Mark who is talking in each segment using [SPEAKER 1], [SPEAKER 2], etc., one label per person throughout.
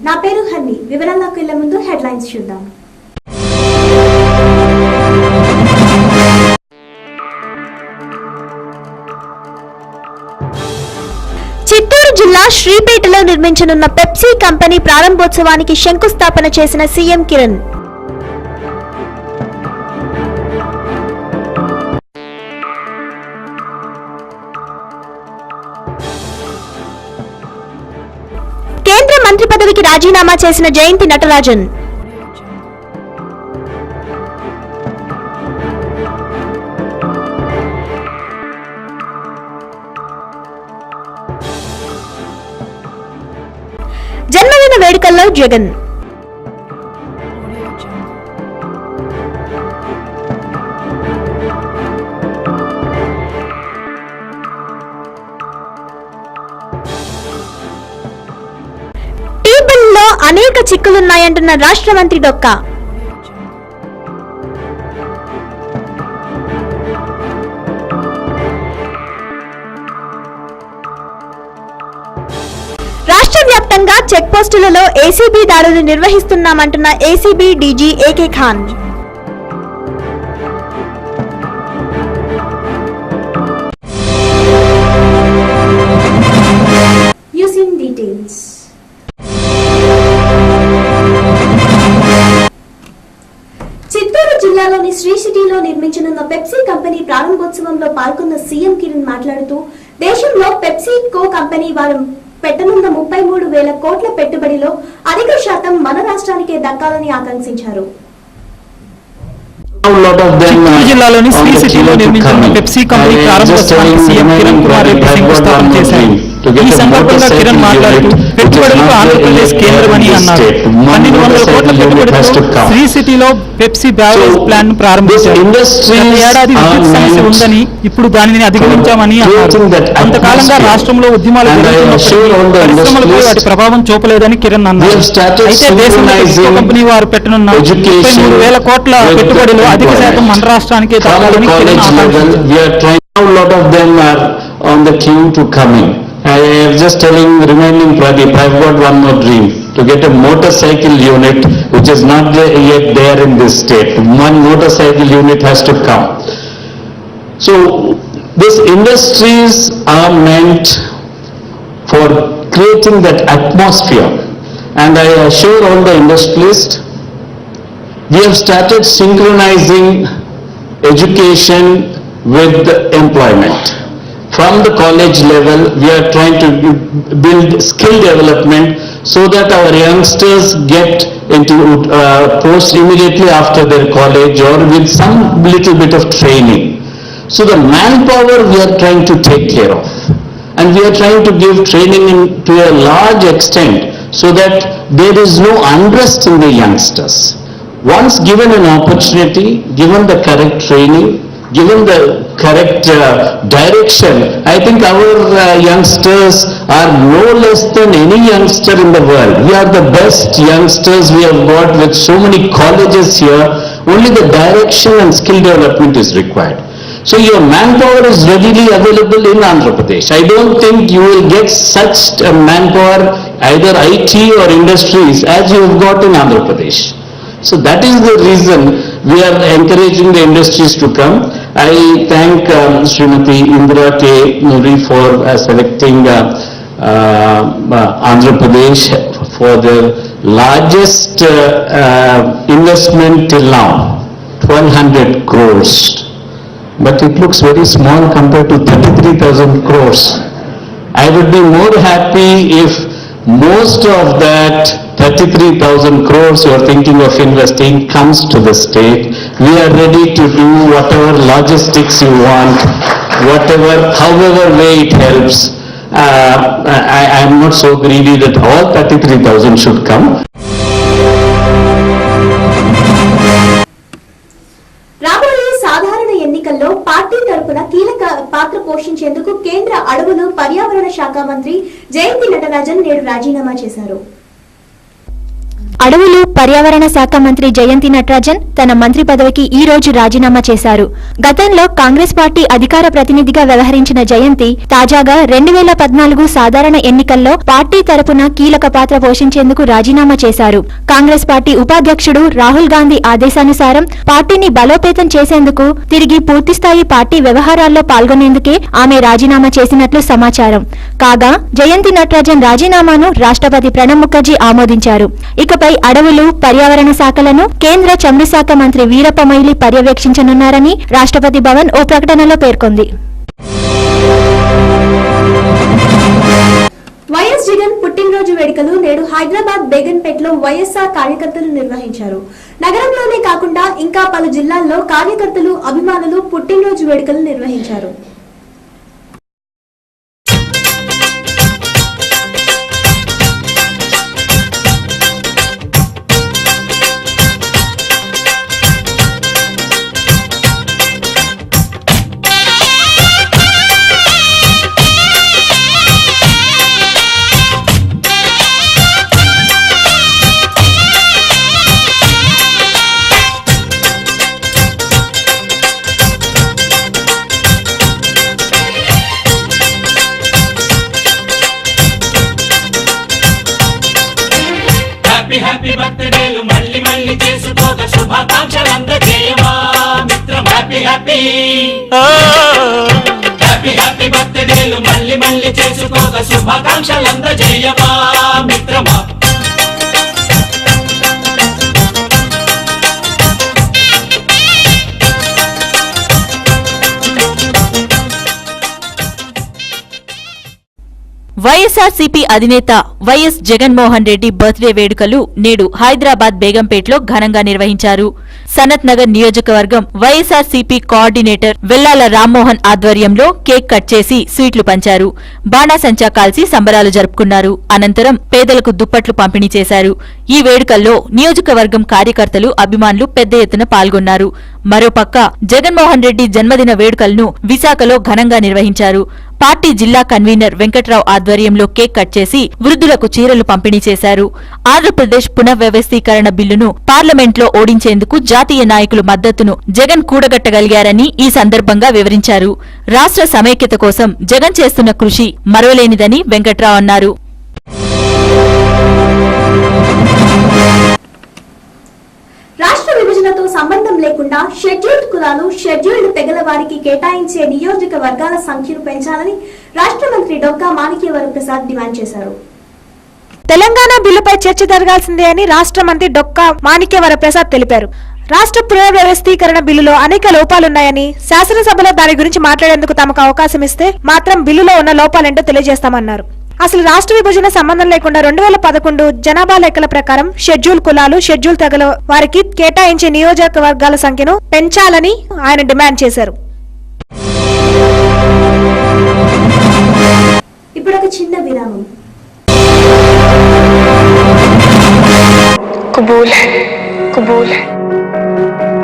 [SPEAKER 1] నా పేరు హన్ని. వివరాల్లోకి వెళ్లే ముందు హెడ్లైన్స్ చూద్దాం. చిత్తూరు జిల్లా శ్రీపేటలో నిర్మించనున్న పెప్సీ కంపెనీ ప్రారంభోత్సవానికి శంకుస్థాపన చేసిన సీఎం కిరణ్. కేంద్ర మంత్రి పదవికి రాజీనామా చేసిన జయంతి నటరాజన్. జన్మదిన వేడుకల్లో జగన్. టీబిల్లో అనేక చిక్కులున్నాయంటున్న రాష్ట్ర మంత్రి డొక్కా. రాష్ట్ర వ్యాప్తంగా చెక్ పోస్టులలో ఏసీబీ దాడులు నిర్వహిస్తున్నామంటున్న ACB DG AK Khan. Chittoor జిల్లాలోని శ్రీ సిటీలో నిర్మించనున్న పెప్సీ కంపెనీ ప్రారంభోత్సవంలో పాల్గొన్న సీఎం కిరణ్ మాట్లాడుతూ దేశంలో పెప్సీ కో కంపెనీ వారు పెట్టనున్న 33,000 కోట్ల పెట్టుబడిలో అధిక శాతం మన రాష్ట్రానికే దక్కాలని ఆకాంక్షించారు.
[SPEAKER 2] చిత్తూరు జిల్లాలోని శ్రీ సిటీలో నిర్మించిన పెప్సీ కంపెనీ ప్రారంభోత్సవానికి సీఎం కిరణ్ కుమార్ రెడ్డి శంకుస్థాపన చేశారు. ఈ సందర్భంగా కిరణ్ మాట్లాడుతూ పెట్టుబడులకు ఆంధ్రప్రదేశ్ కేంద్రమని అన్నారు. 1,200 కోట్ల పెట్టుబడితో శ్రీ సిటీలో పెప్సీ బ్యారేజ్ ప్లాంట్ ప్రారంభించారు. గత ఏడాది విద్యుత్ సమస్య ఉందని ఇప్పుడు దానిని అధిగమించామని అన్నారు. కొంతకాలంగా రాష్ట్రంలో ఉద్యమాలు జరుగుతున్నప్పటికీ పరిశ్రమలపై వాటి ప్రభావం చూపలేదని కిరణ్ అన్నారు. అయితే దేశంలో పెప్సీ కంపెనీ వారు పెట్టనున్న 33,000 కోట్ల పెట్టుబడిలో అధిక శాతం మన రాష్ట్రానికే దక్కాలని కిరణ్ ఆకాంక్షించారు.
[SPEAKER 3] I am just reminding Pradeep, I have got one more dream, to get a motorcycle unit which is not yet there in this state. One motorcycle unit has to come. So, these industries are meant for creating that atmosphere. And I assure all the industrialists, we have started synchronizing education with employment. From the college level, we are trying to build skill development so that our youngsters get into post immediately after their college or with some little bit of training. So the manpower we are trying to take care of, and we are trying to give training to a large extent so that there is no unrest in the youngsters. Once given an opportunity, given the correct training, given the correct direction, I think our youngsters are no less than any youngster in the world. We are the best youngsters we have got with so many colleges here. Only the direction and skill development is required. So your manpower is readily available in Andhra Pradesh. I don't think you will get such manpower, either IT or industries, as you have got in Andhra Pradesh. So that is the reason we are encouraging the industries to come. I thank Srimati Indra K. Nuri for selecting Andhra Pradesh for the largest investment till now, 1,200 crores. But it looks very small compared to 33,000 crores. I would be more happy if most of that 33,000 crores you are thinking of investing comes to the state. We are ready to do whatever logistics you want, however way it helps. I am not so greedy that all 33,000 should come.
[SPEAKER 1] రాబోయే సాధారణ ఎన్నికల్లో party తరపున కీలక పాత్ర పోషించేందుకు కేంద్ర అడవులు పర్యావరణ శాఖ మంత్రి జయంతి నటరాజన్ నేడు రాజీనామా చేశారు.
[SPEAKER 4] అడవులు పర్యావరణ శాఖ మంత్రి జయంతి నటరాజన్ తన మంత్రి పదవికి ఈ రోజు రాజీనామా చేశారు. గతంలో కాంగ్రెస్ పార్టీ అధికార ప్రతినిధిగా వ్యవహరించిన జయంతి తాజాగా 2014 సాధారణ ఎన్నికల్లో పార్టీ తరపున కీలక పాత్ర పోషించేందుకు రాజీనామా చేశారు. కాంగ్రెస్ పార్టీ ఉపాధ్యక్షుడు రాహుల్ గాంధీ ఆదేశానుసారం పార్టీని బలోపేతం చేసేందుకు తిరిగి పూర్తిస్థాయి పార్టీ వ్యవహారాల్లో పాల్గొనేందుకే ఆమె రాజీనామా చేసినట్లు సమాచారం. కాగా జయంతి నటరాజన్ రాజీనామాను రాష్ట్రపతి ప్రణబ్ ముఖర్జీ ఆమోదించారు. ఇకపై అడవులు పర్యావరణ శాఖలను కేంద్ర చమురు శాఖ మంత్రి వీరప్ప మొయిలీ పర్యవేక్షించనున్నారని రాష్ట్రపతి భవన్ ఓ ప్రకటనలో పేర్కొంది.
[SPEAKER 1] వైఎస్ జగన్ పుట్టినరోజు వేడుకలు నేడు హైదరాబాద్ బేగంపేటలో వైఎస్ఆర్ కార్యకర్తలు నిర్వహించారు. నగరంలోనే కాకుండా ఇంకా పలు జిల్లాల్లో కార్యకర్తలు అభిమానులు పుట్టినరోజు వేడుకలు నిర్వహించారు.
[SPEAKER 5] హ్యాపీ బర్త్డేలు మళ్ళీ మళ్ళీ చేసుకోక శుభాకాంక్షలు అందజేయమా మిత్రం. హ్యాపీ హ్యాపీ హ్యాపీ హ్యాపీ బర్త్డేలు మళ్ళీ మళ్ళీ చేసుకోక శుభాకాంక్షలు అందజేయమా మిత్రమా.
[SPEAKER 6] వైఎస్ఆర్సీపీ అధినేత వైఎస్ జగన్మోహన్ రెడ్డి బర్త్డే వేడుకలు నేడు హైదరాబాద్ బేగంపేటలో ఘనంగా నిర్వహించారు. సనత్ నగర్ నియోజకవర్గం వైఎస్ఆర్సీపీ కోఆర్డినేటర్ వెల్లాల రామ్మోహన్ ఆధ్వర్యంలో కేక్ కట్ చేసి స్వీట్లు పంచారు. బాణాసంచా కాల్చి సంబరాలు జరుపుకున్నారు. అనంతరం పేదలకు దుప్పట్లు పంపిణీ చేశారు. ఈ వేడుకల్లో నియోజకవర్గం కార్యకర్తలు అభిమానులు పెద్ద ఎత్తున పాల్గొన్నారు. మరోపక్క జగన్మోహన్ రెడ్డి జన్మదిన వేడుకలను విశాఖలో ఘనంగా నిర్వహించారు. పార్టీ జిల్లా కన్వీనర్ వెంకట్రావు ఆధ్వర్యంలో కేక్ కట్ చేసి వృద్ధులకు చీరలు పంపిణీ చేశారు. ఆంధ్రప్రదేశ్ పునఃవ్యవస్థీకరణ బిల్లును పార్లమెంట్లో ఓడించేందుకు జాతీయ నాయకులు మద్దతును జగన్ కూడగట్టగలిగారని ఈ సందర్భంగా వివరించారు. రాష్ట్ర సమైక్యత కోసం జగన్ చేస్తున్న కృషి మరువలేనిదని వెంకట్రావు అన్నారు.
[SPEAKER 1] రాష్ట్ర విభజనతో సంబంధం లేకుండా షెడ్యూల్డ్ కులాలు షెడ్యూల్డ్ తెగల వారికి కేటాయించే నియోజకవర్గాల సంఖ్యను పెంచాలని రాష్ట్ర మంత్రి డొక్కా మాణిక్యవరప్రసాద్ డిమాండ్ చేశారు.
[SPEAKER 7] తెలంగాణ బిల్లుపై చర్చ జరగాల్సిందే అని రాష్ట్ర మంత్రి డొక్కా మాణిక్యవరప్రసాద్ తెలిపారు. రాష్ట్ర పునర్వ్యవస్థీకరణ బిల్లులో అనేక లోపాలున్నాయని, శాసనసభలో దాని గురించి మాట్లాడేందుకు తమకు అవకాశం ఇస్తే మాత్రం బిల్లులో ఉన్న లోపాలేంటో తెలియజేస్తామన్నారు. అసలు రాష్ట్ర విభజన సంబంధం లేకుండా 2011 జనాభా లెక్కల ప్రకారం షెడ్యూల్ కులాలు షెడ్యూల్ తెగల వారికి కేటాయించే నియోజకవర్గాల సంఖ్యను పెంచాలని ఆయన డిమాండ్ చేశారు.
[SPEAKER 1] ఇప్పుడు ఒక చిన్న విరామం.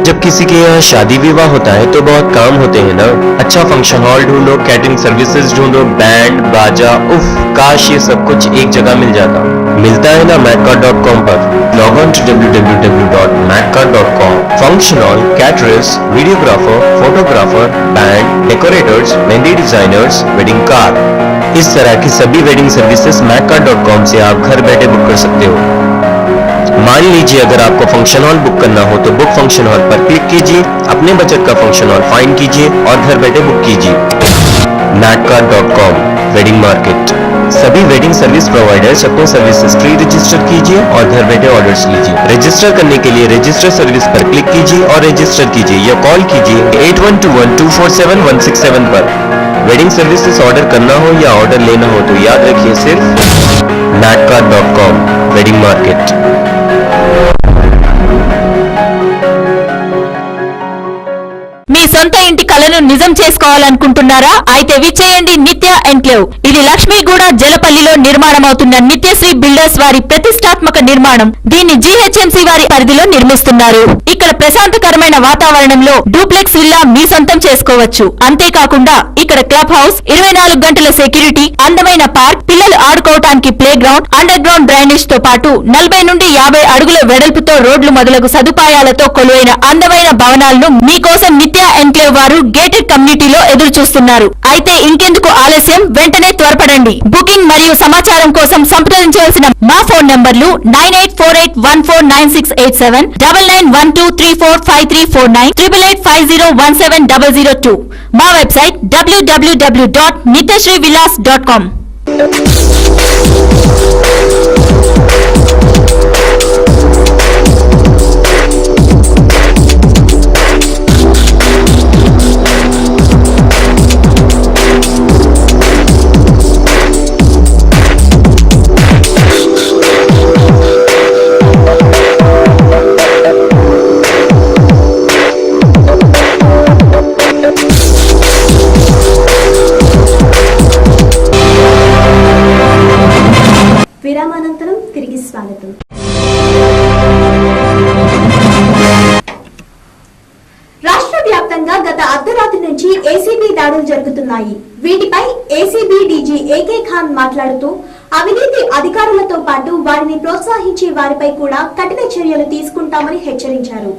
[SPEAKER 8] जब किसी के यहाँ शादी विवाह होता है तो बहुत काम होते हैं ना. अच्छा फंक्शन हॉल ढूंढो, कैटरिंग सर्विसेज ढूंढो, बैंड बाजा, उफ काश ये सब कुछ एक जगह मिल जाता. मिलता है ना macca.com पर. Log on to www.macca.com. Function hall, caterers, videographer, photographer, band, decorators, mehndi designers, wedding card, इस तरह की सभी वेडिंग सर्विसेज macca.com से आप घर बैठे बुक कर सकते हो. मान लीजिए अगर आपको फंक्शन हॉल बुक करना हो तो बुक फंक्शन हॉल पर क्लिक कीजिए, अपने बजट का फंक्शन हॉल फाइंड कीजिए और घर बैठे बुक कीजिए. macca.com wedding market. सभी वेडिंग सर्विस प्रोवाइडर्स अपने सर्विसेज फ्री रजिस्टर कीजिए और घर बैठे ऑर्डर्स लीजिए. रजिस्टर करने के लिए रजिस्टर सर्विस पर क्लिक कीजिए और रजिस्टर कीजिए या कॉल कीजिए 8121247167 पर. वेडिंग सर्विसेज ऑर्डर करना हो या ऑर्डर लेना हो तो याद रखिए सिर्फ macca.com वेडिंग मार्केट.
[SPEAKER 6] మీ సొంత ఇంటి కలను నిజం చేసుకోవాలనుకుంటున్నారా? అయితే విచ్చేయండి నిత్య ఎన్క్లేవ్. ఇది లక్ష్మీగూడ జలపల్లిలో నిర్మాణమవుతున్న నిత్యశ్రీ బిల్డర్స్ వారి ప్రతిష్టాత్మక నిర్మాణం. దీన్ని జీహెచ్ఎంసీ వారి పరిధిలో నిర్మిస్తున్నారు. ఇక్కడ ప్రశాంతకరమైన వాతావరణంలో డూప్లెక్స్ విల్లా మీ సొంతం చేసుకోవచ్చు. అంతేకాకుండా ఇక్కడ క్లబ్ హౌస్, 24 గంటల సెక్యూరిటీ, అందమైన పార్క్, పిల్లలు ఆడుకోవటానికి playground, underground drainage furnish తో పాటు 40 నుండి 50 అడుగుల వెడల్పుతో రోడ్లు మొదలగు సదుపాయాలతో కొలువైన అందమైన భవనాలను మీకోసం నిత్య ఎన్క్లేవ్ వారు గేటెడ్ కమ్యూనిటీలో ఎదురు చూస్తున్నారు. అయితే ఇంకెందుకు ఆలస్యం, వెంటనే త్వరపడండి. బుకింగ్ మరియు సమాచారం కోసం సంప్రదించవలసిన మా ఫోన్ నంబర్లు 9848149687, 9912345349, 8850170002. మా వెబ్సైట్ www.nityasrivillas.com.
[SPEAKER 1] విరామానంతరం తిరిగి స్వాగతం. రాష్ట్ర వ్యాప్తంగా గత అర్ధరాత్రి నుంచి ఏసీబీ దాడులు జరుగుతున్నాయి. వీటిపై ఏసీబీ డీజీ ఏకే ఖాన్ మాట్లాడుతూ అవినీతి అధికారులతో పాటు వారిని ప్రోత్సహించే వారిపై కూడా కఠిన చర్యలు తీసుకుంటామని హెచ్చరించారు.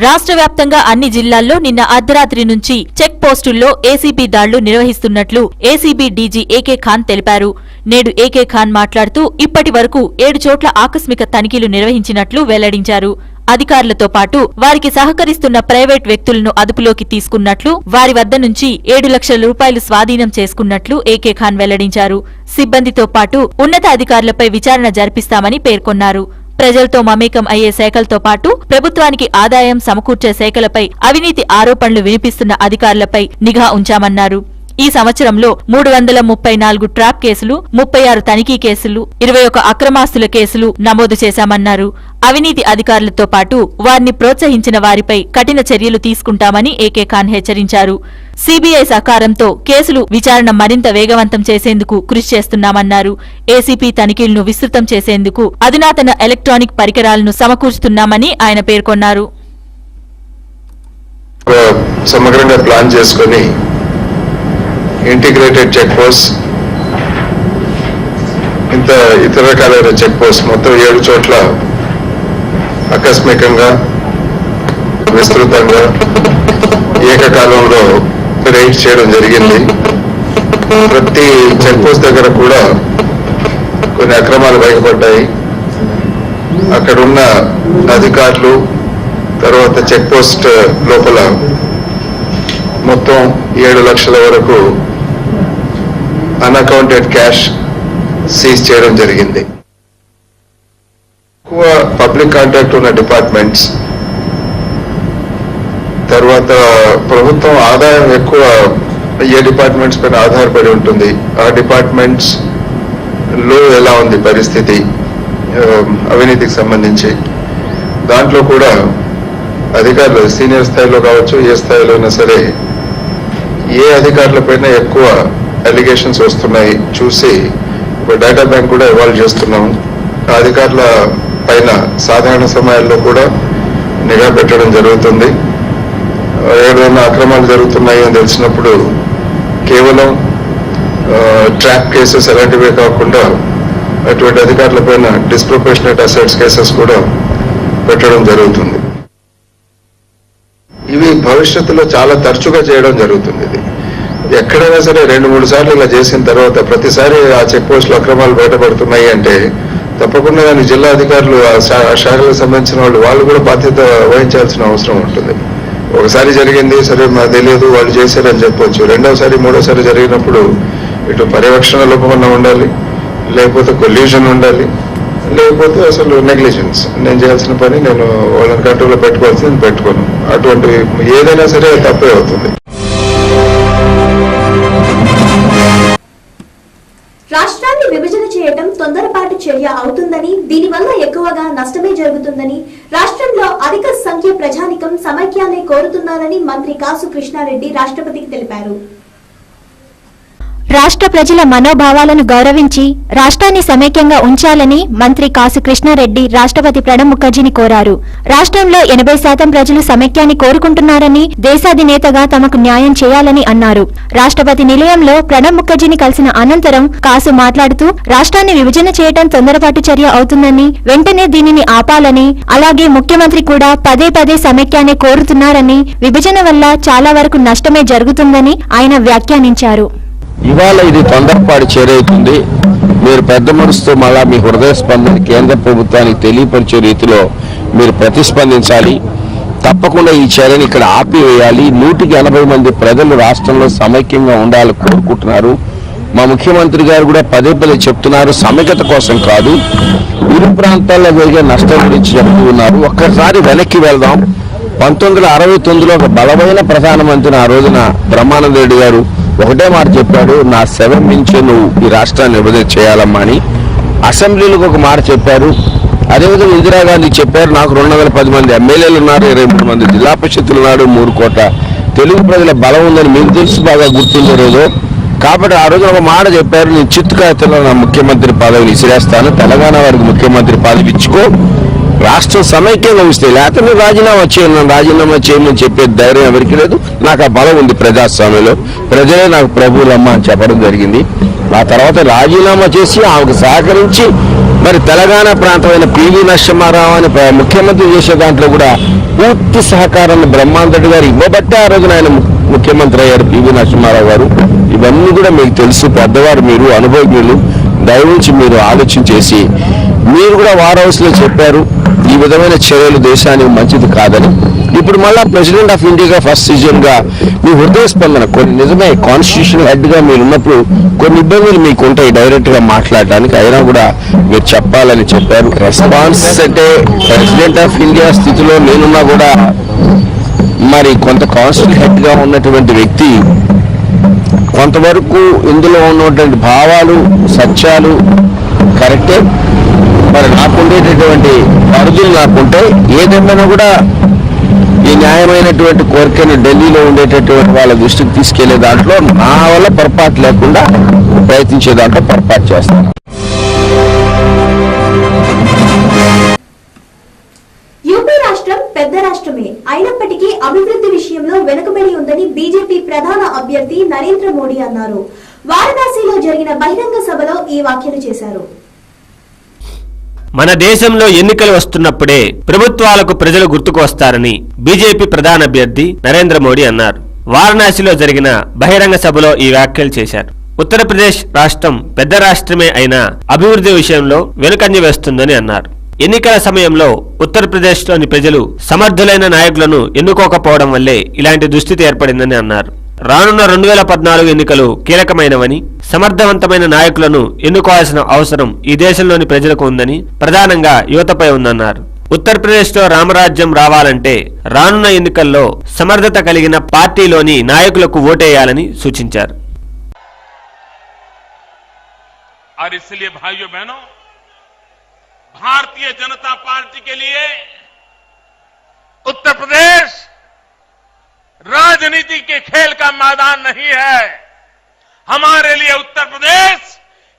[SPEAKER 6] రాష్ట్ర వ్యాప్తంగా అన్ని జిల్లాల్లో నిన్న అర్ధరాత్రి నుంచి చెక్ పోస్టుల్లో ఏసీబీ దాడులు నిర్వహిస్తున్నట్లు ఏసీబీ డీజీ ఏకే ఖాన్ తెలిపారు. నేడు ఏకే ఖాన్ మాట్లాడుతూ ఇప్పటి వరకు 7 చోట్ల ఆకస్మిక తనిఖీలు నిర్వహించినట్లు వెల్లడించారు. అధికారులతో పాటు వారికి సహకరిస్తున్న ప్రైవేట్ వ్యక్తులను అదుపులోకి తీసుకున్నట్లు, వారి వద్ద నుంచి 7 లక్షల రూపాయలు స్వాధీనం చేసుకున్నట్లు ఏకే ఖాన్ వెల్లడించారు. సిబ్బందితో పాటు ఉన్నత అధికారులపై విచారణ జరిపిస్తామని పేర్కొన్నారు. ప్రజలతో మమేకం అయ్యే శాఖలతో పాటు ప్రభుత్వానికి ఆదాయం సమకూర్చే శాఖలపై అవినీతి ఆరోపణలు వినిపిస్తున్న అధికారులపై నిఘా ఉంచామన్నారు. ఈ సంవత్సరంలో 334 ట్రాప్ కేసులు, 36 తనిఖీ కేసులు, 21 అక్రమాస్తుల కేసులు నమోదు చేశామన్నారు. అవినీతి అధికారులతో పాటు వారిని ప్రోత్సహించిన వారిపై కఠిన చర్యలు తీసుకుంటామని ఏకే ఖాన్ హెచ్చరించారు. సీబీఐ సహకారంతో కేసులు విచారణ మరింత వేగవంతం చేసేందుకు కృషి చేస్తున్నామన్నారు. ఏసీపీ తనిఖీలను విస్తృతం చేసేందుకు అధునాతన ఎలక్ట్రానిక్ పరికరాలను సమకూరుస్తున్నామని ఆయన పేర్కొన్నారు.
[SPEAKER 9] సమగ్రంగా ప్లాన్ చేసుకుని ఇంటిగ్రేటెడ్ చెక్ పోస్ట్, ఇతర రకాలైన చెక్ పోస్ట్ మొత్తం 7 చోట్ల ఆకస్మికంగా విస్తృతంగా ఏకకాలంలో రైడ్ చేయడం జరిగింది. ప్రతి చెక్ పోస్ట్ దగ్గర కూడా కొన్ని అక్రమాలు బయటపడ్డాయి. అక్కడున్న అధికారులు తర్వాత చెక్ పోస్ట్ లోపల మొత్తం 7 లక్షల వరకు అన్అకౌంటెడ్ క్యాష్ సీజ్ చేయడం జరిగింది. ఎక్కువ పబ్లిక్ కాంటాక్ట్ ఉన్న డిపార్ట్మెంట్స్, తర్వాత ప్రభుత్వం ఆదాయం ఎక్కువ ఏ డిపార్ట్మెంట్స్ పైన ఆధారపడి ఉంటుంది, ఆ డిపార్ట్మెంట్స్ లో ఎలా ఉంది పరిస్థితి అవినీతికి సంబంధించి, దాంట్లో కూడా అధికారులు సీనియర్ స్థాయిలో కావచ్చు, ఏ స్థాయిలో అయినా సరే ఏ అధికారులపైన ఎక్కువ అలిగేషన్స్ వస్తున్నాయి చూసి ఒక డేటా బ్యాంక్ కూడా ఇవాల్వ్ చేస్తున్నాము. ఆ అధికారుల పైన సాధారణ సమయాల్లో కూడా నిఘా పెట్టడం జరుగుతుంది. ఏదైనా అక్రమాలు జరుగుతున్నాయి అని తెలిసినప్పుడు కేవలం ట్రాప్ కేసెస్ అలాంటివే కాకుండా అటువంటి అధికారులపైన డిస్ప్రొపోర్షనేట్ అసెట్స్ కేసెస్ కూడా పెట్టడం జరుగుతుంది. ఇవి భవిష్యత్తులో చాలా తరచుగా చేయడం జరుగుతుంది. ఇది ఎక్కడైనా సరే 2-3 సార్లు ఇలా చేసిన తర్వాత ప్రతిసారి ఆ చెక్ పోస్టులు అక్రమాలు బయటపడుతున్నాయి అంటే తప్పకుండా దాని జిల్లా అధికారులు ఆ శాఖలకు సంబంధించిన వాళ్ళు కూడా బాధ్యత వహించాల్సిన అవసరం ఉంటుంది. ఒకసారి జరిగింది సరే మాకు తెలియదు వాళ్ళు చేశారని చెప్పొచ్చు. రెండోసారి మూడోసారి జరిగినప్పుడు ఇటు పర్యవేక్షణ లోపమన్నా ఉండాలి, లేకపోతే కొల్యూషన్ ఉండాలి, లేకపోతే అసలు నెగ్లిజెన్స్. నేను చేయాల్సిన పని నేను వాళ్ళని కంట్రోల్లో పెట్టుకోవాల్సింది పెట్టుకోను. అటువంటి ఏదైనా సరే తప్పే అవుతుంది.
[SPEAKER 1] రాష్ట్రాన్ని విభజన చేయటం తొందరపాటు చర్య అవుతుందని, దీనివల్ల ఎక్కువగా నష్టమే జరుగుతుందని, రాష్ట్రంలో అధిక సంఖ్య ప్రజానికం సమైక్యాన్ని కోరుతున్నారని మంత్రి కాసు కృష్ణారెడ్డి రాష్ట్రపతికి తెలిపారు.
[SPEAKER 4] రాష్ట్ర ప్రజల మనోభావాలను గౌరవించి రాష్ట్రాన్ని సమైక్యంగా ఉంచాలని మంత్రి కాసు కృష్ణారెడ్డి రాష్ట్రపతి ప్రణబ్ ముఖర్జీని కోరారు. రాష్ట్రంలో 80% ప్రజలు సమైక్యాన్ని కోరుకుంటున్నారని, దేశాధినేతగా తమకు న్యాయం చేయాలని అన్నారు. రాష్ట్రపతి నిలయంలో ప్రణబ్ ముఖర్జీని కలిసిన అనంతరం కాసు మాట్లాడుతూ రాష్ట్రాన్ని విభజన చేయడం తొందరపాటు చర్య అవుతుందని, వెంటనే దీనిని ఆపాలని, అలాగే ముఖ్యమంత్రి కూడా పదే పదే సమైక్యాన్ని కోరుతున్నారని, విభజన వల్ల చాలా వరకు నష్టమే జరుగుతుందని ఆయన వ్యాఖ్యానించారు.
[SPEAKER 10] ఇవాళ ఇది తొందరపాటు చేరైతుంది. మీరు పెద్ద మనసుతో మళ్ళా మీ హృదయ స్పందన కేంద్ర ప్రభుత్వానికి తెలియపరిచే రీతిలో మీరు ప్రతిస్పందించాలి. తప్పకుండా ఈ చర్యను ఇక్కడ ఆపివేయాలి. 180 మంది ప్రజలు రాష్ట్రంలో సమైక్యంగా ఉండాలని కోరుకుంటున్నారు. మా ముఖ్యమంత్రి గారు కూడా పదే పదే చెప్తున్నారు, సమైక్యత కోసం కాదు, ఇరు ప్రాంతాల్లో జరిగే నష్టం గురించి చెప్తూ ఉన్నారు. ఒక్కసారి వెనక్కి వెళ్దాం. 1969లో ఒక బలమైన ప్రధానమంత్రిని ఆ రోజున బ్రహ్మానంద రెడ్డి గారు ఒకటే మాట చెప్పాడు, నా శవం మించే నువ్వు ఈ రాష్ట్రాన్ని విభజన చేయాలమ్మా అని. అసెంబ్లీలకు ఒక మాట చెప్పారు. అదేవిధంగా ఇందిరాగాంధీ చెప్పారు, నాకు 210 మంది ఎమ్మెల్యేలు ఉన్నారు, 23 మంది జిల్లా పరిషత్తులు ఉన్నారు, 3 కోట్ల తెలుగు ప్రజల బలం ఉందని మీకు తెలుసు, బాగా గుర్తుందో రోజు. కాబట్టి ఆ రోజున ఒక మాట చెప్పారు, నేను చిత్తుకాయతలో నా ముఖ్యమంత్రి పదవిని ఇసిరేస్తాను, తెలంగాణ వారికి ముఖ్యమంత్రి పదవి ఇచ్చుకో, రాష్ట్రం సమైక్యంగా వస్తే, లేకపోతే నేను రాజీనామా చేయమని చెప్పే ధైర్యం ఎవరికి లేదు. నాకు ఆ బలం ఉంది ప్రజాస్వామ్యంలో, ప్రజలే నాకు ప్రభువులమ్మ అని చెప్పడం జరిగింది. ఆ తర్వాత రాజీనామా చేసి ఆమెకు సహకరించి మరి తెలంగాణ ప్రాంతమైన పివి నరసింహారావు అని ముఖ్యమంత్రి చేసే దాంట్లో కూడా పూర్తి సహకారాన్ని బ్రహ్మానంద రెడ్డి గారు ఇవ్వబట్టే ఆ రోజున ఆయన ముఖ్యమంత్రి అయ్యారు పివి నరసింహారావు గారు. ఇవన్నీ కూడా మీకు తెలుసు, పెద్దవారు మీరు, అనుభవజ్ఞులు, దయవుంచి మీరు ఆలోచన చేసి మీరు కూడా వార్ హౌస్లో చెప్పారు ఈ విధమైన చర్యలు దేశానికి మంచిది కాదని. ఇప్పుడు మళ్ళా ప్రెసిడెంట్ ఆఫ్ ఇండియాగా ఫస్ట్ సీజన్గా మీ హృదయ స్పందన కొన్ని నిజమే కాన్స్టిట్యూషన్ హెడ్గా మీరు ఉన్నప్పుడు కొన్ని ఇబ్బందులు మీకు ఉంటాయి డైరెక్ట్గా మాట్లాడడానికి, అయినా కూడా మీరు చెప్పాలని చెప్పారు. రెస్పాన్స్ అంటే ప్రెసిడెంట్ ఆఫ్ ఇండియా స్థితిలో నేనున్నా కూడా మరి కొంత కాన్స్టిట్యూషన్ హెడ్గా ఉన్నటువంటి వ్యక్తి కొంతవరకు ఇందులో ఉన్నటువంటి భావాలు సత్యాలు కరెక్టే, మరి నాకుండేటటువంటి పరిధులు నాకుంటే ఏదేమైనా కూడా ఈ న్యాయమైనటువంటి కోరికను ఢిల్లీలో ఉండేటటువంటి వాళ్ళ దృష్టికి తీసుకెళ్లే దాంట్లో నా వల్ల పొరపాటు లేకుండా ప్రయత్నించే దాంట్లో పొరపాటు చేస్తాను.
[SPEAKER 1] యూపీ రాష్ట్రం పెద్ద రాష్ట్రమే అయినప్పటికీ అభివృద్ధి విషయంలో వెనుకబడి ఉందని బీజేపీ ప్రధాన అభ్యర్థి నరేంద్ర మోడీ అన్నారు. వారణాసిలో జరిగిన బహిరంగ సభలో ఈ వ్యాఖ్యలు చేశారు.
[SPEAKER 11] మన దేశంలో ఎన్నికలు వస్తున్నప్పుడే ప్రభుత్వాలకు ప్రజలు గుర్తుకు వస్తారని బీజేపీ ప్రధాన అభ్యర్థి నరేంద్ర మోడీ అన్నారు. వారణాసిలో జరిగిన బహిరంగ సభలో ఈ వ్యాఖ్యలు చేశారు. ఉత్తరప్రదేశ్ రాష్ట్రం పెద్ద రాష్ట్రమే అయినా అభివృద్ధి విషయంలో వెనుకంజ వేస్తుందని అన్నారు. ఎన్నికల సమయంలో ఉత్తరప్రదేశ్లోని ప్రజలు సమర్థులైన నాయకులను ఎన్నుకోకపోవడం వల్లే ఇలాంటి దుస్థితి ఏర్పడిందని అన్నారు. రానున్న 2014 ఎన్నికలు కీలకమైనవని, సమర్థవంతమైన నాయకులను ఎన్నుకోవాల్సిన అవసరం ఈ దేశంలోని ప్రజలకు ఉందని, ప్రధానంగా యువతపై ఉందన్నారు. ఉత్తరప్రదేశ్లో రామరాజ్యం రావాలంటే రానున్న ఎన్నికల్లో సమర్థత కలిగిన పార్టీలోని నాయకులకు ఓటేయాలని సూచించారు.
[SPEAKER 12] भारतीय जनता पार्टी के लिए उत्तर प्रदेश राजनीति के खेल का मैदान नहीं है। हमारे लिए उत्तर प्रदेश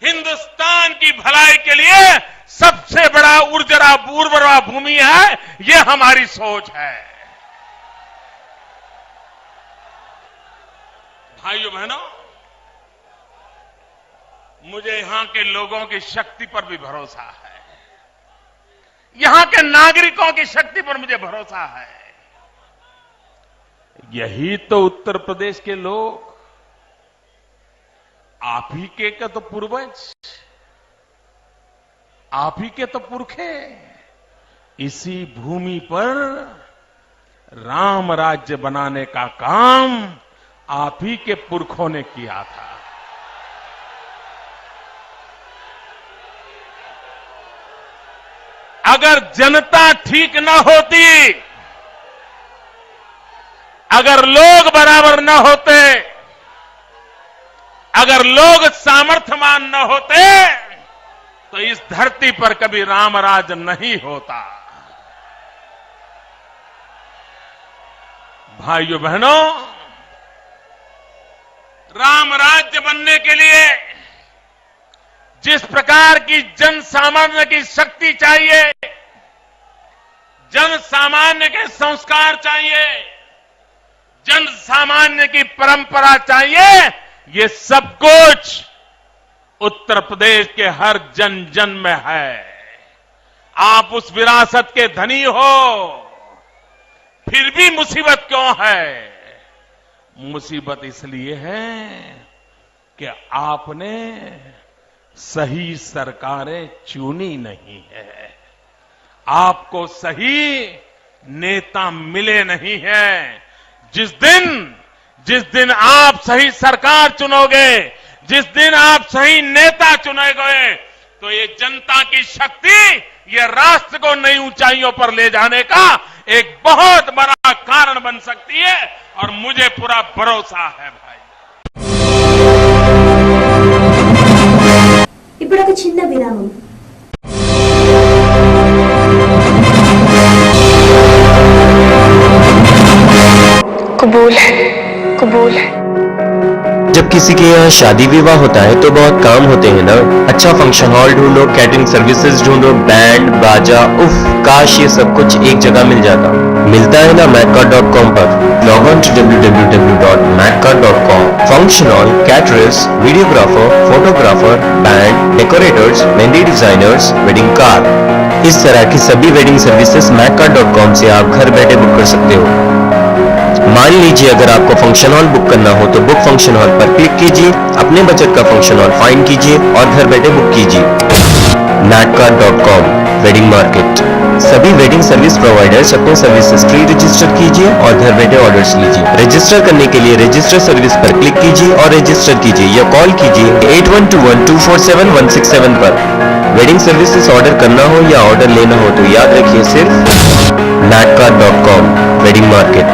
[SPEAKER 12] हिंदुस्तान की भलाई के लिए सबसे बड़ा उर्वरा भूमि है। ये हमारी सोच है। भाइयों बहनों, मुझे यहां के लोगों की शक्ति पर भी भरोसा है, यहां के नागरिकों की शक्ति पर मुझे भरोसा है। यही तो उत्तर प्रदेश के लोग, आप ही के तो पूर्वज, आप ही के तो पुरखे इसी भूमि पर राम राज्य बनाने का काम आप ही के पुरखों ने किया था। अगर जनता ठीक न होती, अगर लोग बराबर न होते, अगर लोग सामर्थ्यवान न होते, तो इस धरती पर कभी रामराज नहीं होता। भाइयों बहनों, राम राज्य बनने के लिए जिस प्रकार की जन सामान्य की शक्ति चाहिए, जन सामान्य के संस्कार चाहिए, जन सामान्य की परंपरा चाहिए, ये सब कुछ उत्तर प्रदेश के हर जन जन में है। आप उस विरासत के धनी हो, फिर भी मुसीबत क्यों है? मुसीबत इसलिए है कि आपने सही सरकारें चुनी नहीं है, आपको सही नेता मिले नहीं है। जिस दिन आप सही सरकार चुनोगे, जिस दिन आप सही नेता चुनेगे, तो ये जनता की शक्ति ये राष्ट्र को नई ऊंचाइयों पर ले जाने का एक बहुत बड़ा कारण बन सकती है, और मुझे पूरा भरोसा है भाई।
[SPEAKER 1] ఇప్పుడు ఒక చిన్న విరామం.
[SPEAKER 13] कबूल है, कबूल है।
[SPEAKER 8] जब किसी के यहाँ शादी विवाह होता है तो बहुत काम होते हैं ना। अच्छा फंक्शन हॉल ढूंढो, कैटरिंग सर्विसेज ढूंढो, बैंड बाजा, उफ काश ये सब कुछ एक जगह मिल जाता। मिलता है ना macca.com पर। Log on to www.macca.com। Function hall, caterers, videographer, photographer, band, decorators, mehndi designers, wedding card, इस तरह की सभी वेडिंग सर्विसेज macca.com से आप घर बैठे बुक कर सकते हो। मान लीजिए अगर आपको फंक्शन हॉल बुक करना हो तो बुक फंक्शन हॉल पर क्लिक कीजिए, अपने बजट का फंक्शन हॉल फाइंड कीजिए और घर बैठे बुक कीजिए। macca.com wedding market. सभी वेडिंग सर्विस प्रोवाइडर्स अपने सर्विसेज फ्री रजिस्टर कीजिए और घर बैठे ऑर्डर्स लीजिए। रजिस्टर करने के लिए रजिस्टर सर्विस पर क्लिक कीजिए और रजिस्टर कीजिए या कॉल कीजिए 8121247167 पर। वेडिंग सर्विसेज ऑर्डर करना हो या ऑर्डर लेना हो तो याद रखिए सिर्फ macca.com वेडिंग मार्केट।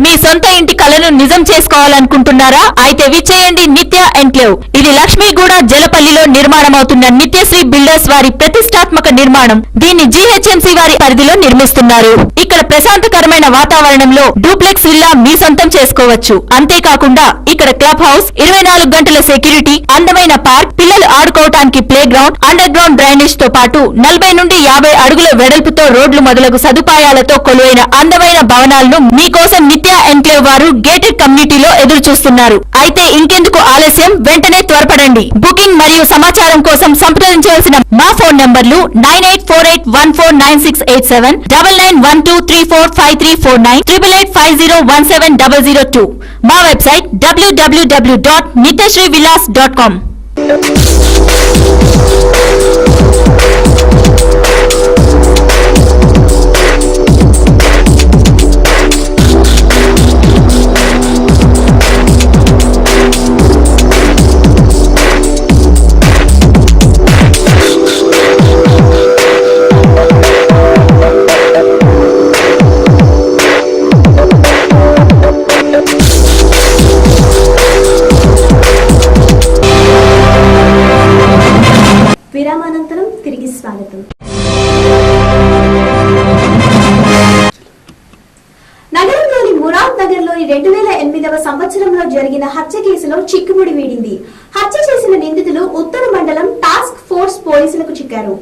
[SPEAKER 6] మీ సొంత ఇంటి కలను నిజం చేసుకోవాలనుకుంటున్నారా? అయితే విచ్చేయండి నిత్య ఎన్క్లేవ్. ఇది లక్ష్మీగూడ జలపల్లిలో నిర్మాణమవుతున్న నిత్యశ్రీ బిల్డర్స్ వారి ప్రతిష్టాత్మక నిర్మాణం. దీన్ని జీహెచ్ఎంసీ వారి పరిధిలో నిర్మిస్తున్నారు. ఇక్కడ ప్రశాంతకరమైన వాతావరణంలో డూప్లెక్స్ విల్లా మీ సొంతం చేసుకోవచ్చు. అంతేకాకుండా ఇక్కడ క్లబ్ హౌస్, 24 గంటల సెక్యూరిటీ, అందమైన పార్క్, పిల్లలు ఆడుకోవటానికి playground, underground drainage తో పాటు 40 నుండి 50 అడుగుల వెడల్పుతో రోడ్లు మొదలగు సదుపాయాలతో కొలువైన అందమైన భవనాలను మీకోసం నిత్య ఎన్క్లేవ్ వారు గేటెడ్ కమ్యూనిటీలో ఎదురు చూస్తున్నారు. అయితే ఇంకెందుకు ఆలస్యం, వెంటనే త్వరపడండి. బుకింగ్ మరియు సమాచారం కోసం సంప్రదించవలసిన మా ఫోన్ నంబర్లు 9848149687, 9912345349, 8850170002. మా వెబ్సైట్ www.nityasrivillas.com.
[SPEAKER 1] విరామానంతరం తిరిగి స్వాగతం. నగరంలోని మురాద్ నగర్లోని 2008వ సంవత్సరంలో జరిగిన హత్య కేసులో చిక్కుముడి వీడింది. హత్య చేసిన నిందితులు ఉత్తర మండలం టాస్క్ ఫోర్స్ పోలీసులకు చిక్కారు.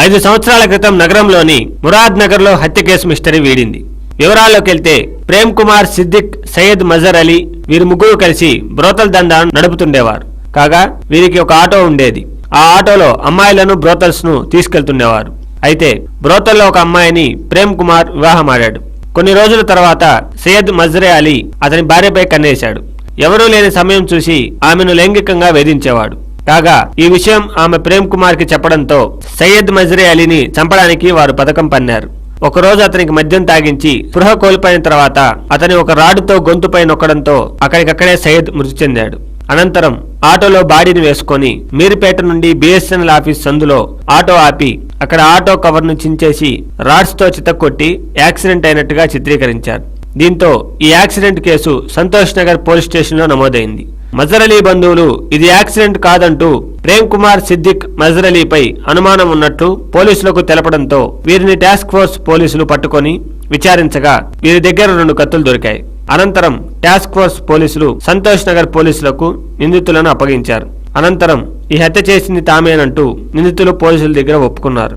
[SPEAKER 11] 5 సంవత్సరాల క్రితం నగరంలోని మురాద్ నగర్ లో హత్య కేసు మిస్టరీ వీడింది. వివరాల్లోకి వెళ్తే ప్రేమ్ కుమార్, సిద్దిక్, సయ్యద్ మజర్ అలీ వీరు ముగ్గురు కలిసి బ్రోతల్ దందాను నడుపుతుండేవారు. కాగా వీరికి ఒక ఆటో ఉండేది. ఆ ఆటోలో అమ్మాయిలను బ్రోతల్స్ ను తీసుకెళ్తుండేవారు. అయితే బ్రోతల్లో ఒక అమ్మాయిని ప్రేమ్ కుమార్ వివాహమాడాడు. కొన్ని రోజుల తర్వాత సయ్యద్ మజరే అలీ అతని భార్యపై కన్నేశాడు. ఎవరూ లేని సమయం చూసి ఆమెను లైంగికంగా వేధించేవాడు. కాగా ఈ విషయం ఆమె ప్రేమ్ కుమార్ కి చెప్పడంతో సయ్యద్ మజరే అలీని చంపడానికి వారు పథకం పన్నారు. ఒకరోజు అతనికి మద్యం తాగించి స్పృహ కోల్పోయిన తర్వాత అతని ఒక రాడుతో గొంతుపై నొక్కడంతో అక్కడికక్కడే సయ్యద్ మృతి చెందాడు. అనంతరం ఆటోలో బాడీని వేసుకుని మీరుపేట నుండి బిఎస్ఎన్ఎల్ ఆఫీస్ సందులో ఆటో ఆపి అక్కడ ఆటో కవర్ ను చించేసి రాడ్స్ తో చితక్కొట్టి యాక్సిడెంట్ అయినట్టుగా చిత్రీకరించారు. దీంతో ఈ accident case Santosh Nagar police station లో నమోదైంది. మజర్ అలీ బంధువులు ఇది యాక్సిడెంట్ కాదంటూ ప్రేమ్ కుమార్ సిద్దిక్ మజర్ అలీపై అనుమానం ఉన్నట్లు పోలీసులకు తెలపడంతో వీరిని టాస్క్ ఫోర్స్ పోలీసులు పట్టుకొని విచారించగా వీరి దగ్గర 2 కత్తులు దొరికాయి. అనంతరం టాస్క్ ఫోర్స్ పోలీసులు సంతోష్ నగర్ పోలీసులకు నిందితులను అప్పగించారు. అనంతరం ఈ హత్య చేసింది తామేనంటూ నిందితులు పోలీసుల దగ్గర ఒప్పుకున్నారు.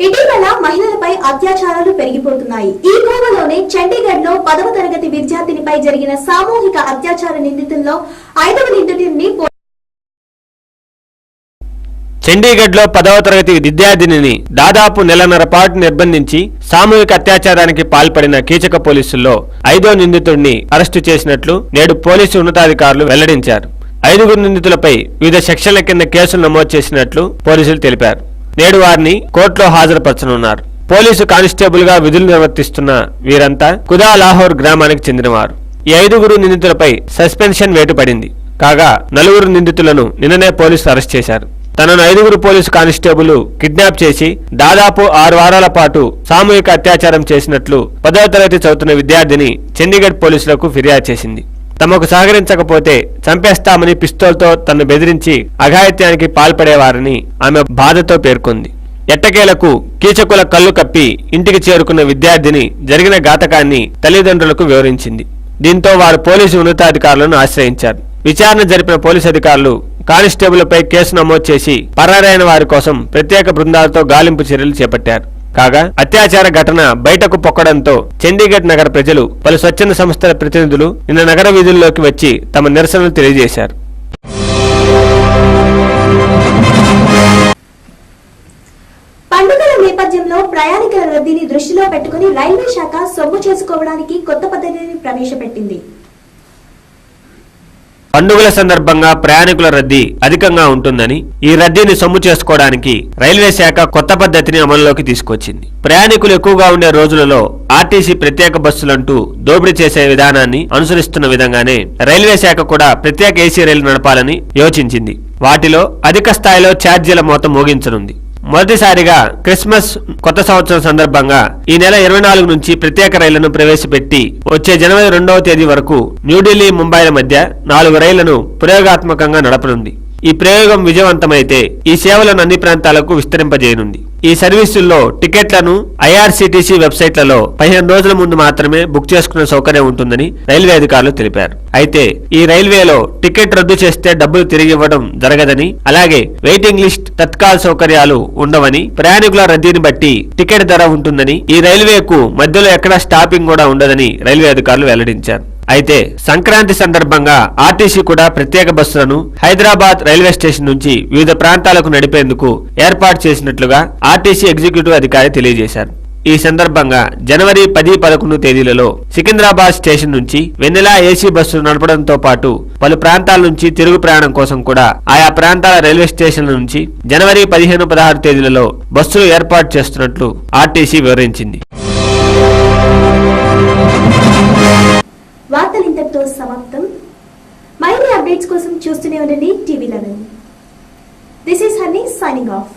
[SPEAKER 1] ఇటీవల మహిళలపై అత్యాచారాలు పెరిగిపోతున్నాయి. ఈ కోవలోనే చండీగఢ్ లో 10వ తరగతి విద్యార్థినిపై జరిగిన సామూహిక అత్యాచార నిందితుల్లో 5వ నిందితుడిని
[SPEAKER 11] చండీగఢ్ లో 10వ తరగతి విద్యార్థినిని దాదాపు నెలన్నర పాటు నిర్బంధించి సామూహిక అత్యాచారానికి పాల్పడిన కీచక పోలీసుల్లో 5వ నిందితుడిని అరెస్టు చేసినట్లు నేడు పోలీసు ఉన్నతాధికారులు వెల్లడించారు. 5గురు నిందితులపై వివిధ సెక్షన్ల కింద కేసులు నమోదు చేసినట్లు పోలీసులు తెలిపారు. నేడు వారిని కోర్టులో హాజరుపరచనున్నారు. పోలీసు కానిస్టేబుల్ గా విధులు నిర్వర్తిస్తున్న వీరంతా కుదా లాహోర్ గ్రామానికి చెందినవారు. ఈ 5గురు నిందితులపై సస్పెన్షన్ వేటు పడింది. కాగా 4 నిందితులను నిన్ననే పోలీసులు అరెస్ట్ చేశారు. తనను 5గురు పోలీసు కానిస్టేబుల్ కిడ్నాప్ చేసి దాదాపు 6 వారాల పాటు సామూహిక అత్యాచారం చేసినట్లు 10వ తరగతి చదువుతున్న విద్యార్థిని చండీగఢ్ పోలీసులకు ఫిర్యాదు చేసింది. తమకు సహకరించకపోతే చంపేస్తామని పిస్తోల్తో తనను బెదిరించి అఘాయిత్యానికి పాల్పడేవారని ఆమె బాధతో పేర్కొంది. ఎట్టకేలకు కీచకుల కళ్ళు కప్పి ఇంటికి చేరుకున్న విద్యార్థిని జరిగిన ఘాతకాన్ని తల్లిదండ్రులకు వివరించింది. దీంతో వారు పోలీసు ఉన్నతాధికారులను ఆశ్రయించారు. విచారణ జరిపిన పోలీసు అధికారులు కానిస్టేబుల్పై కేసు నమోదు చేసి పరారైన వారి కోసం ప్రత్యేక బృందాలతో గాలింపు చర్యలు చేపట్టారు. కాగా అత్యాచార ఘటన బయటకు పొక్కడంతో చండీగఢ్ నగర ప్రజలు పలు స్వచ్ఛంద సంస్థల ప్రతినిధులు నిన్న నగర వీధుల్లోకి వచ్చి తమ నిరసనలు తెలియజేశారు.
[SPEAKER 1] పండుగల నేపథ్యంలో ప్రయాణికుల రద్దీని దృష్టిలో పెట్టుకుని రైల్వే శాఖ సొమ్ము చేసుకోవడానికి కొత్త పద్ధతిని ప్రవేశపెట్టింది.
[SPEAKER 11] పండుగల సందర్భంగా ప్రయాణికుల రద్దీ అధికంగా ఉంటుందని, ఈ రద్దీని సొమ్ము చేసుకోవడానికి రైల్వే శాఖ కొత్త పద్ధతిని అమల్లోకి తీసుకొచ్చింది. ప్రయాణికులు ఎక్కువగా ఉండే రోజులలో ఆర్టీసీ ప్రత్యేక బస్సులంటూ దోపిడీ చేసే విధానాన్ని అనుసరిస్తున్న విధంగానే రైల్వే శాఖ కూడా ప్రత్యేక ఏసీ రైలు నడపాలని యోచించింది. వాటిలో అధిక స్థాయిలో ఛార్జీల మోత మోగించనుంది. మొదటిసారిగా క్రిస్మస్ కొత్త సంవత్సరం సందర్భంగా ఈ నెల 24 నుంచి ప్రత్యేక రైళ్లను ప్రవేశపెట్టి వచ్చే జనవరి 2వ తేదీ వరకు న్యూఢిల్లీ, ముంబైల మధ్య 4 రైళ్లను ప్రయోగాత్మకంగా నడపనుంది. ఈ ప్రయోగం విజయవంతమైతే ఈ సేవలను అన్ని ప్రాంతాలకు విస్తరింపజేయనుంది. ఈ సర్వీసుల్లో టికెట్లను ఐఆర్సీటీసీ వెబ్సైట్లలో 15 రోజుల ముందు మాత్రమే బుక్ చేసుకునే సౌకర్యం ఉంటుందని రైల్వే అధికారులు తెలిపారు. అయితే ఈ రైల్వేలో టికెట్ రద్దు చేస్తే డబ్బులు తిరిగి ఇవ్వడం జరగదని, అలాగే వెయిటింగ్ లిస్ట్, తత్కాల్ సౌకర్యాలు ఉండవని, ప్రయాణికుల రద్దీని బట్టి టికెట్ ధర ఉంటుందని, ఈ రైల్వేకు మధ్యలో ఎక్కడా స్టాపింగ్ కూడా ఉండదని రైల్వే అధికారులు వెల్లడించారు. అయితే సంక్రాంతి సందర్భంగా ఆర్టీసీ కూడా ప్రత్యేక బస్సులను హైదరాబాద్ రైల్వే స్టేషన్ నుంచి వివిధ ప్రాంతాలకు నడిపేందుకు ఏర్పాటు చేసినట్లుగా ఆర్టీసీ ఎగ్జిక్యూటివ్ అధికారి తెలియజేశారు. ఈ సందర్భంగా జనవరి 10, 11 తేదీలలో సికింద్రాబాద్ స్టేషన్ నుంచి వెన్నెలా ఏసీ బస్సులు నడపడంతో పాటు పలు ప్రాంతాల నుంచి తిరుగు ప్రయాణం కోసం కూడా ఆయా ప్రాంతాల రైల్వే స్టేషన్ల నుంచి జనవరి 15, 16 తేదీలలో బస్సులు ఏర్పాటు చేస్తున్నట్లు ఆర్టీసీ వివరించింది.
[SPEAKER 1] వార్తలు ఇంతటితో సమాప్తం. మరిన్ని అప్డేట్స్ కోసం చూస్తూనే ఉండండి TV11. This is Honey signing off.